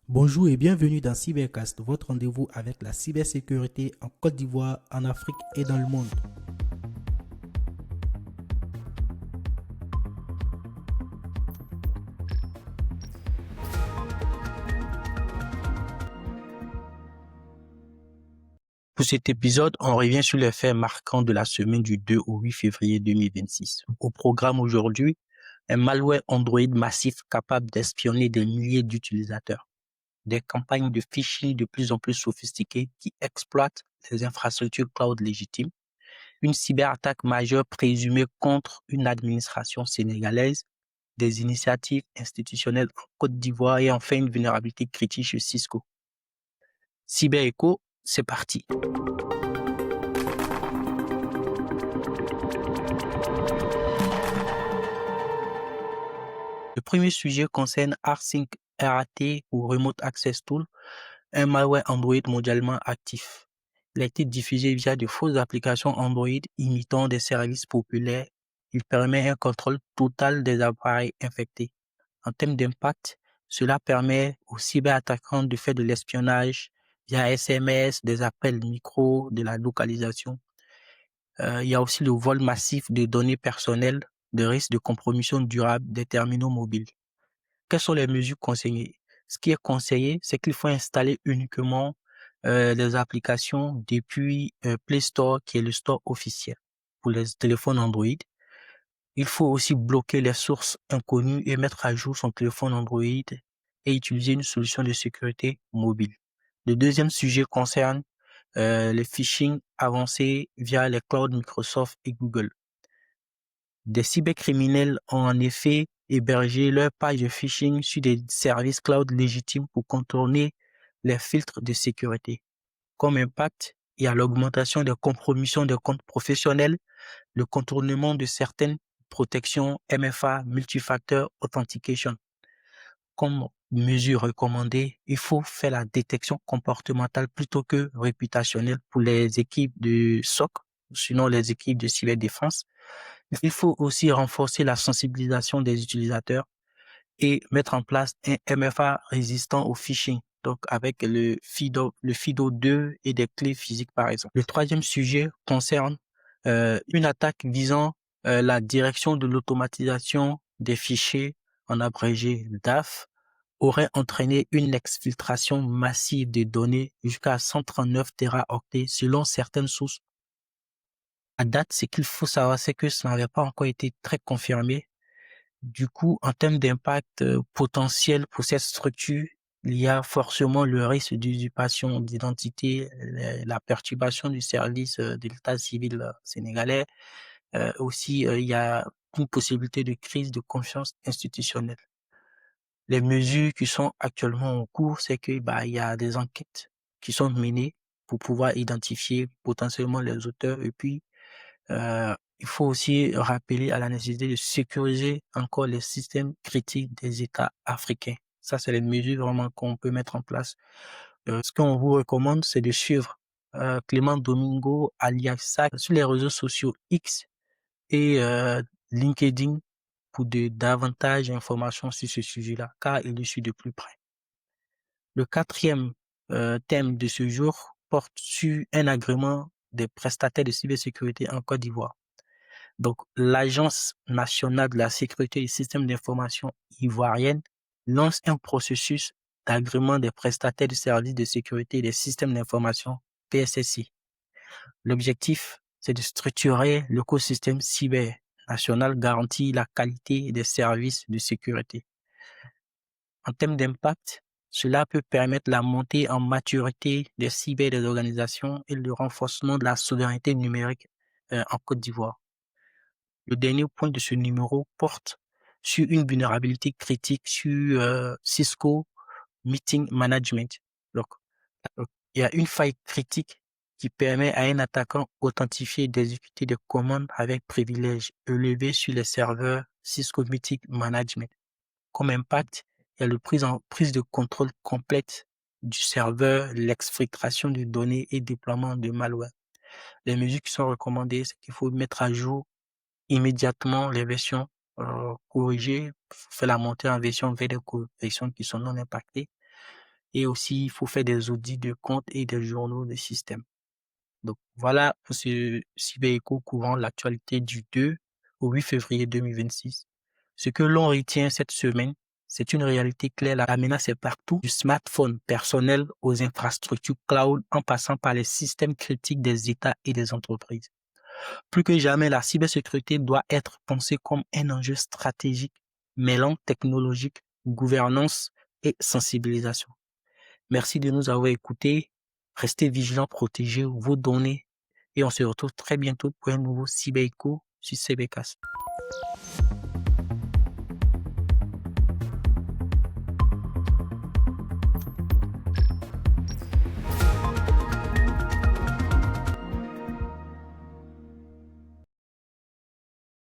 Bonjour et bienvenue dans Cybercast, votre rendez-vous avec la cybersécurité en Côte d'Ivoire, en Afrique et dans le monde. Pour cet épisode, on revient sur les faits marquants de la semaine du 2 au 8 février 2026. Au programme aujourd'hui, un malware Android massif capable d'espionner des milliers d'utilisateurs, des campagnes de phishing de plus en plus sophistiquées qui exploitent les infrastructures cloud légitimes, une cyberattaque majeure présumée contre une administration sénégalaise, des initiatives institutionnelles en Côte d'Ivoire et enfin une vulnérabilité critique chez Cisco. CyberEcho, c'est parti. Le premier sujet concerne RSync RAT ou Remote Access Tool, un malware Android mondialement actif. Il a été diffusé via de fausses applications Android imitant des services populaires. Il permet un contrôle total des appareils infectés. En termes d'impact, cela permet aux cyberattaquants de faire de l'espionnage via SMS, des appels micro, de la localisation. Il y a aussi le vol massif de données personnelles, de risques de compromission durable des terminaux mobiles. Quelles sont les mesures conseillées? Ce qui est conseillé, c'est qu'il faut installer uniquement les applications depuis Play Store, qui est le store officiel pour les téléphones Android. Il faut aussi bloquer les sources inconnues et mettre à jour son téléphone Android et utiliser une solution de sécurité mobile. Le deuxième sujet concerne le phishing avancé via les clouds Microsoft et Google. Des cybercriminels ont en effet hébergé leur page de phishing sur des services cloud légitimes pour contourner les filtres de sécurité. Comme impact, il y a l'augmentation des compromissions de comptes professionnels, le contournement de certaines protections MFA, Multifactor Authentication. Comme mesure recommandée, il faut faire la détection comportementale plutôt que réputationnelle pour les équipes de SOC, sinon les équipes de cyberdéfense. Il faut aussi renforcer la sensibilisation des utilisateurs et mettre en place un MFA résistant au phishing, donc avec le FIDO 2 et des clés physiques par exemple. Le troisième sujet concerne une attaque visant la direction de l'automatisation des fichiers, en abrégé DAF, aurait entraîné une exfiltration massive des données jusqu'à 139 téraoctets selon certaines sources. À date, ce qu'il faut savoir, c'est que ça n'avait pas encore été très confirmé. Du coup, en termes d'impact potentiel pour cette structure, il y a forcément le risque d'usurpation d'identité, la perturbation du service de l'état civil sénégalais. Aussi, il y a une possibilité de crise de confiance institutionnelle. Les mesures qui sont actuellement en cours, c'est que il y a des enquêtes qui sont menées pour pouvoir identifier potentiellement les auteurs et puis il faut aussi rappeler à la nécessité de sécuriser encore les systèmes critiques des États africains. Ça, c'est les mesures vraiment qu'on peut mettre en place. Ce qu'on vous recommande, c'est de suivre Clément Domingo alias Sac sur les réseaux sociaux X et LinkedIn pour davantage d'informations sur ce sujet-là, car il le suit de plus près. Le quatrième thème de ce jour porte sur un agrément des prestataires de cybersécurité en Côte d'Ivoire. Donc, l'Agence nationale de la sécurité des systèmes d'information ivoirienne lance un processus d'agrément des prestataires de services de sécurité des systèmes d'information PSSI. L'objectif, c'est de structurer l'écosystème cyber national, garantir la qualité des services de sécurité. En termes d'impact, cela peut permettre la montée en maturité des cyber des organisations et le renforcement de la souveraineté numérique en Côte d'Ivoire. Le dernier point de ce numéro porte sur une vulnérabilité critique sur Cisco Meeting Management. Donc, il y a une faille critique qui permet à un attaquant authentifié d'exécuter des commandes avec privilèges élevés sur les serveurs Cisco Meeting Management. Comme impact, il y a le prise de contrôle complète du serveur, l'exfiltration de données et déploiement de malware. Les mesures qui sont recommandées, c'est qu'il faut mettre à jour immédiatement les versions corrigées, faire la montée en version vers des corrections qui sont non impactées. Et aussi, il faut faire des audits de comptes et des journaux de système. Donc, voilà pour ce cyber-écho couvrant l'actualité du 2 au 8 février 2026. Ce que l'on retient cette semaine, c'est une réalité claire. La menace est partout, du smartphone personnel aux infrastructures cloud en passant par les systèmes critiques des États et des entreprises. Plus que jamais, la cybersécurité doit être pensée comme un enjeu stratégique, mêlant technologique, gouvernance et sensibilisation. Merci de nous avoir écoutés. Restez vigilants, protégez vos données et on se retrouve très bientôt pour un nouveau Cyber Echo sur CBcast.